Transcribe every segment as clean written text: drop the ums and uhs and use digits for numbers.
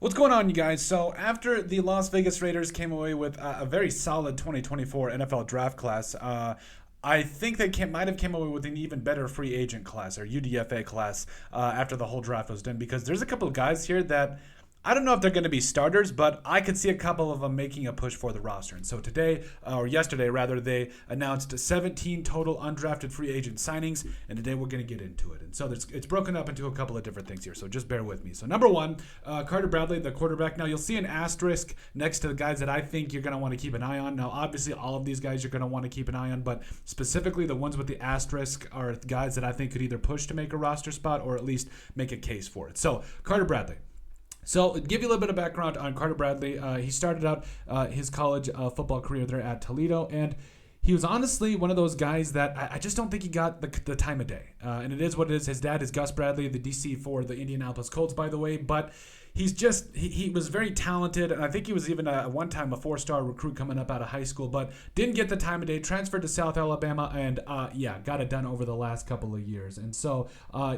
What's going on, you guys? So, after the Las Vegas Raiders came away with a very solid 2024 NFL draft class, I think they might have came away with an even better free agent class or UDFA class after the whole draft was done because there's a couple of guys here that I don't know if they're going to be starters, but I could see a couple of them making a push for the roster. And so today, or yesterday rather, they announced 17 total undrafted free agent signings, and today we're going to get into it. And so it's broken up into a couple of different things here, so just bear with me. So number one, Carter Bradley, the quarterback. Now you'll see an asterisk next to the guys that I think you're going to want to keep an eye on. Now obviously all of these guys you're going to want to keep an eye on, but specifically the ones with the asterisk are guys that I think could either push to make a roster spot or at least make a case for it. So Carter Bradley. So, give you a little bit of background on Carter Bradley. He started out his college football career there at Toledo, and he was honestly one of those guys that I just don't think he got the time of day. And it is what it is. His dad is Gus Bradley, the DC for the Indianapolis Colts, by the way, but he was very talented, and I think he was even one time a 4-star recruit coming up out of high school, but didn't get the time of day, transferred to South Alabama, and got it done over the last couple of years. And so,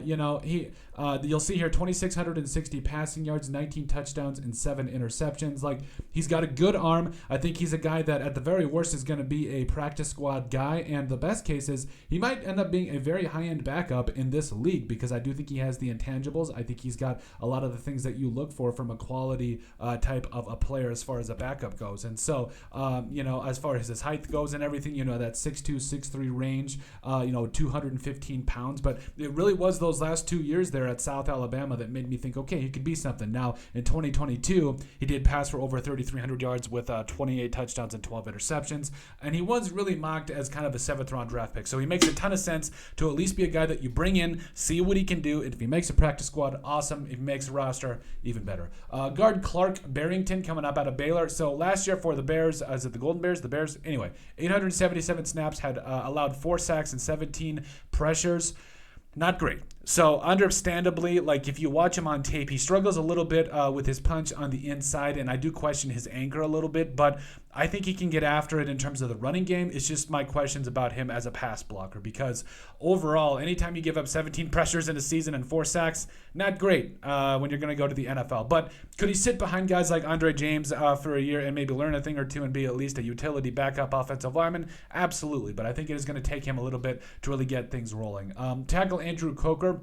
you'll see here 2,660 passing yards, 19 touchdowns, and 7 interceptions. Like, he's got a good arm. I think he's a guy that at the very worst is going to be a practice squad guy, and the best case is he might end up being a very high-end backup in this league because I do think he has the intangibles. I think he's got a lot of the things that you look for from a quality type of a player as far as a backup goes. And so, as far as his height goes and everything, that 6'2", 6'3" range, 215 pounds. But it really was those last 2 years there at South Alabama that made me think, okay, he could be something. Now, in 2022, he did pass for over 3,300 yards with 28 touchdowns and 12 interceptions. And he was really mocked as kind of a 7th-round draft pick. So he makes a ton of sense to at least be a guy that you bring in, see what he can do. If he makes a practice squad, awesome. If he makes a roster, even better. Guard Clark Barrington coming up out of Baylor. So last year for the Bears, is it the Golden Bears? The Bears? Anyway, 877 snaps, had allowed 4 sacks and 17 pressures. Not great. So understandably, like if you watch him on tape, he struggles a little bit with his punch on the inside, and I do question his anchor a little bit, but I think he can get after it in terms of the running game. It's just my questions about him as a pass blocker because overall, anytime you give up 17 pressures in a season and 4 sacks, not great when you're going to go to the NFL. But could he sit behind guys like Andre James for a year and maybe learn a thing or two and be at least a utility backup offensive lineman? Absolutely, but I think it is going to take him a little bit to really get things rolling. Tackle Andrew Coker,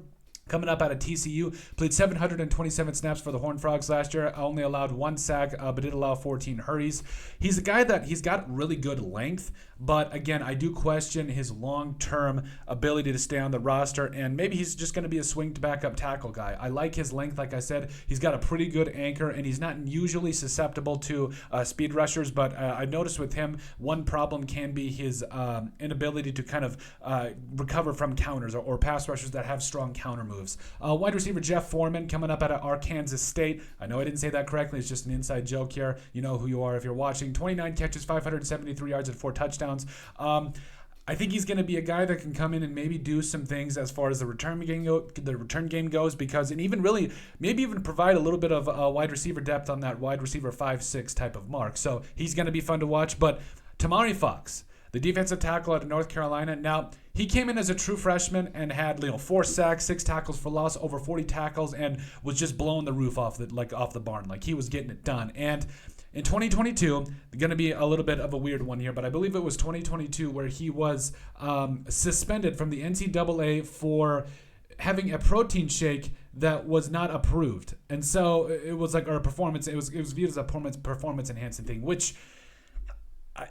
coming up out of TCU, played 727 snaps for the Horned Frogs last year, only allowed 1 sack, but did allow 14 hurries. He's a guy that he's got really good length, but again, I do question his long-term ability to stay on the roster, and maybe he's just going to be a swing backup tackle guy. I like his length, like I said. He's got a pretty good anchor, and he's not usually susceptible to speed rushers, but I've noticed with him, one problem can be his inability to kind of recover from counters or pass rushers that have strong counter moves. Wide receiver Jeff Foreman coming up out of Arkansas State. I know I didn't say that correctly. It's just an inside joke here. You know who you are if you're watching. 29 catches, 573 yards, and 4 touchdowns. I think he's going to be a guy that can come in and maybe do some things as far as the return game goes, because and even really maybe even provide a little bit of wide receiver depth on that wide receiver 5'6" type of mark. So he's going to be fun to watch. But Tamari Fox, the defensive tackle out of North Carolina. Now, he came in as a true freshman and had 4 sacks, 6 tackles for loss, over 40 tackles, and was just blowing the roof off the barn. Like, he was getting it done. And in 2022, going to be a little bit of a weird one here, but I believe it was 2022 where he was suspended from the NCAA for having a protein shake that was not approved. And so it was like a performance. It was viewed as a performance enhancing thing, which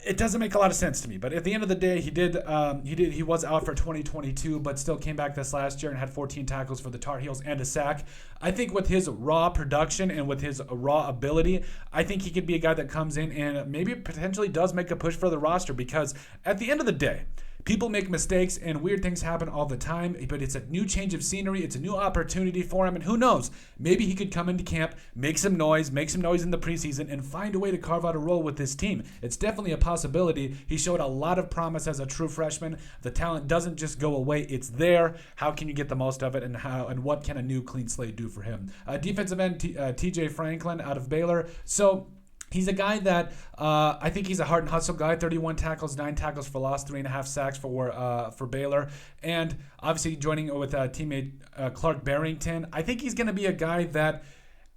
it doesn't make a lot of sense to me. But at the end of the day, he was out for 2022, but still came back this last year and had 14 tackles for the Tar Heels and a sack. I think with his raw production and with his raw ability, I think he could be a guy that comes in and maybe potentially does make a push for the roster, because at the end of the day, people make mistakes and weird things happen all the time, but it's a new change of scenery. It's a new opportunity for him, and who knows? Maybe he could come into camp, make some noise in the preseason, and find a way to carve out a role with this team. It's definitely a possibility. He showed a lot of promise as a true freshman. The talent doesn't just go away. It's there. How can you get the most of it, and what can a new clean slate do for him? Defensive end TJ Franklin out of Baylor. So he's a guy that I think he's a hard and hustle guy. 31 tackles, 9 tackles for loss, 3.5 sacks for Baylor. And obviously joining with teammate Clark Barrington. I think he's going to be a guy that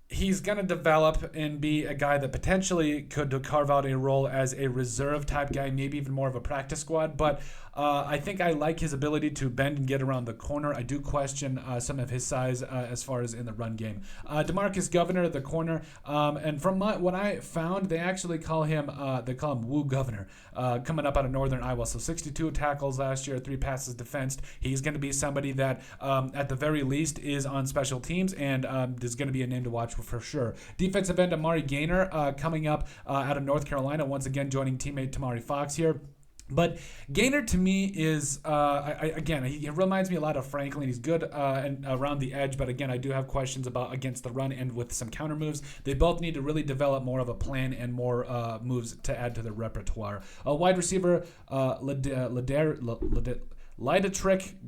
he's going to develop and be a guy that potentially could carve out a role as a reserve type guy, maybe even more of a practice squad. But I think I like his ability to bend and get around the corner. I do question some of his size as far as in the run game. DeMarcus Governor, the corner, and from what I found, they actually call him Woo Governor, coming up out of Northern Iowa. So 62 tackles last year, 3 passes defensed. He's going to be somebody that, at the very least, is on special teams and is going to be a name to watch for sure. Defensive end Amari Gaynor coming up out of North Carolina, once again joining teammate Tamari Fox here. But Gaynor to me is, again, he reminds me a lot of Franklin. He's good and around the edge, but again, I do have questions about against the run and with some counter moves. They both need to really develop more of a plan and more moves to add to their repertoire. Wide receiver, Lyda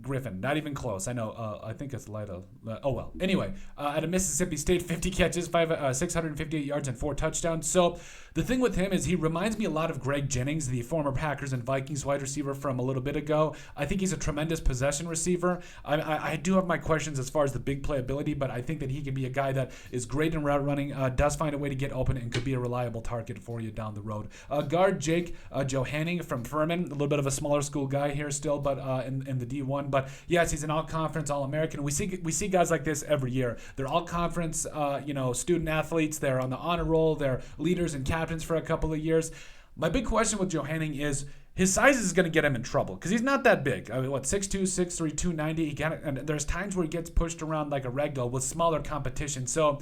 Griffin, not even close. I know. I think it's Lyda. Oh well. Anyway, out of Mississippi State, 50 catches, 658 yards, and 4 touchdowns. So the thing with him is he reminds me a lot of Greg Jennings, the former Packers and Vikings wide receiver from a little bit ago. I think he's a tremendous possession receiver. I do have my questions as far as the big playability, but I think that he can be a guy that is great in route running, does find a way to get open, and could be a reliable target for you down the road. Guard Jake Johanning from Furman, a little bit of a smaller school guy here still, but in the D1. But yes, he's an all-conference All-American. We see guys like this every year. They're all-conference, student athletes. They're on the honor roll. They're leaders and captains for a couple of years. My big question with Johanning is his size is going to get him in trouble because he's not that big. 6'2", 6'3", 290. And there's times where he gets pushed around like a ragdoll with smaller competition. So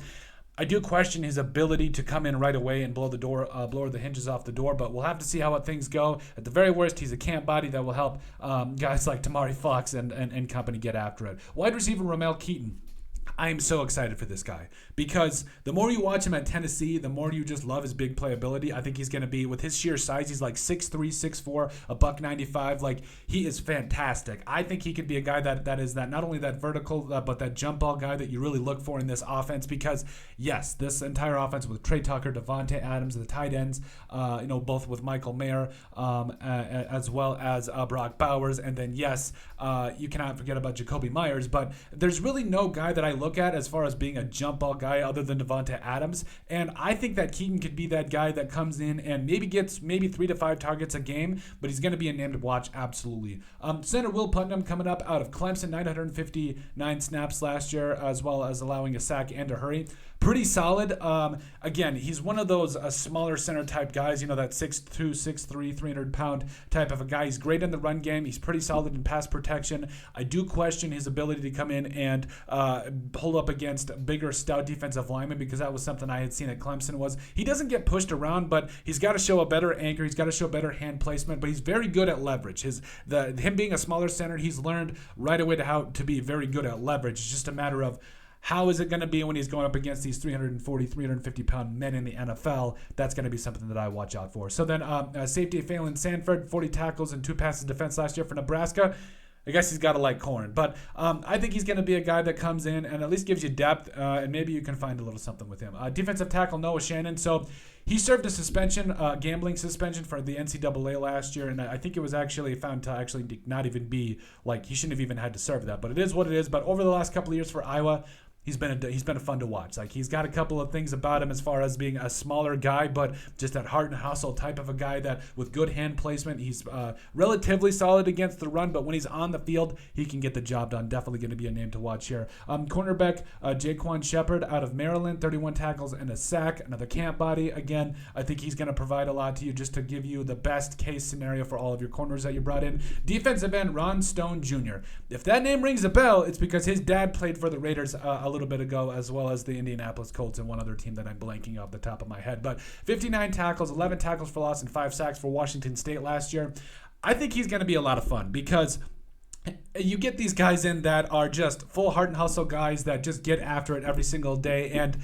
I do question his ability to come in right away and blow the hinges off the door, but we'll have to see how things go. At the very worst, he's a camp body that will help guys like Tamari Fox and company get after it. Wide receiver Ramel Keaton. I am so excited for this guy because the more you watch him at Tennessee, the more you just love his big playability. I think he's going to be, with his sheer size, he's like 6'3", 6'4", $195. Like, he is fantastic. I think he could be a guy that is that not only that vertical, but that jump ball guy that you really look for in this offense because, yes, this entire offense with Trey Tucker, Devontae Adams, the tight ends, both with Michael Mayer as well as Brock Bowers. And then, yes, you cannot forget about Jacoby Myers, but there's really no guy that I look at as far as being a jump ball guy other than Devontae Adams. And I think that Keaton could be that guy that comes in and maybe gets 3 to 5 targets a game, but he's going to be a name to watch, absolutely. Center Will Putnam coming up out of Clemson, 959 snaps last year, as well as allowing a sack and a hurry. Pretty solid. Again, he's one of those smaller center type guys, that 6'2", 6'3", 300-pound type of a guy. He's great in the run game. He's pretty solid in pass protection. I do question his ability to come in and hold up against bigger, stout defensive linemen because that was something I had seen at Clemson was he doesn't get pushed around, but he's got to show a better anchor. He's got to show better hand placement, but he's very good at leverage. Him being a smaller center, he's learned right away how to be very good at leverage. It's just a matter of how is it going to be when he's going up against these 340, 350-pound men in the NFL? That's going to be something that I watch out for. So then safety Phelan Sanford, 40 tackles and 2 passes defense last year for Nebraska. I guess he's got to like corn. But I think he's going to be a guy that comes in and at least gives you depth, and maybe you can find a little something with him. Defensive tackle Noah Shannon. So he served a suspension, gambling suspension for the NCAA last year, and I think it was actually found to actually not even be, he shouldn't have even had to serve that. But it is what it is. But over the last couple of years for Iowa, he's been a fun to watch. He's got a couple of things about him as far as being a smaller guy, but just that heart and hustle type of a guy that with good hand placement, he's relatively solid against the run, but when he's on the field, he can get the job done. Definitely going to be a name to watch here. Cornerback Jaquan Shepard out of Maryland, 31 tackles and a sack, another camp body. Again, I think he's going to provide a lot to you just to give you the best case scenario for all of your corners that you brought in. Defensive end Ron Stone Jr. If that name rings a bell, it's because his dad played for the Raiders a little bit ago, as well as the Indianapolis Colts and one other team that I'm blanking off the top of my head. But 59 tackles, 11 tackles for loss, and 5 sacks for Washington State last year. I think he's going to be a lot of fun because you get these guys in that are just full heart and hustle guys that just get after it every single day. And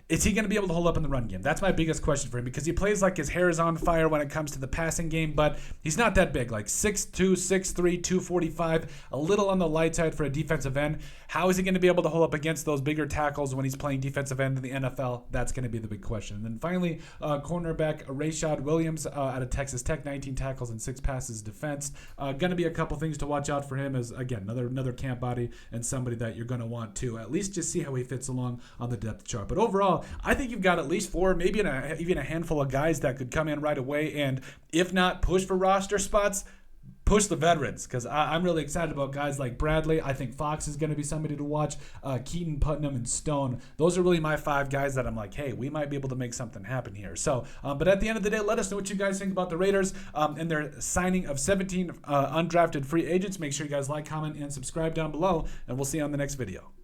is he going to be able to hold up in the run game? That's my biggest question for him because he plays like his hair is on fire when it comes to the passing game, but he's not that big, 6'2", 6'3", 245, a little on the light side for a defensive end. How is he going to be able to hold up against those bigger tackles when he's playing defensive end in the NFL? That's going to be the big question. And then finally, cornerback Rashad Williams out of Texas Tech, 19 tackles and 6 passes defense. Going to be a couple things to watch out for him as, again, another camp body and somebody that you're going to want to at least just see how he fits along on the depth chart. But overall, well, I think you've got at least 4, maybe even a handful of guys that could come in right away, and if not push for roster spots, push the veterans, because I'm really excited about guys like Bradley. I think Fox is going to be somebody to watch. Keaton, Putnam, and Stone. Those are really my 5 guys that I'm like, hey, we might be able to make something happen here. So, but at the end of the day, let us know what you guys think about the Raiders and their signing of 17 undrafted free agents. Make sure you guys like, comment, and subscribe down below, and we'll see you on the next video.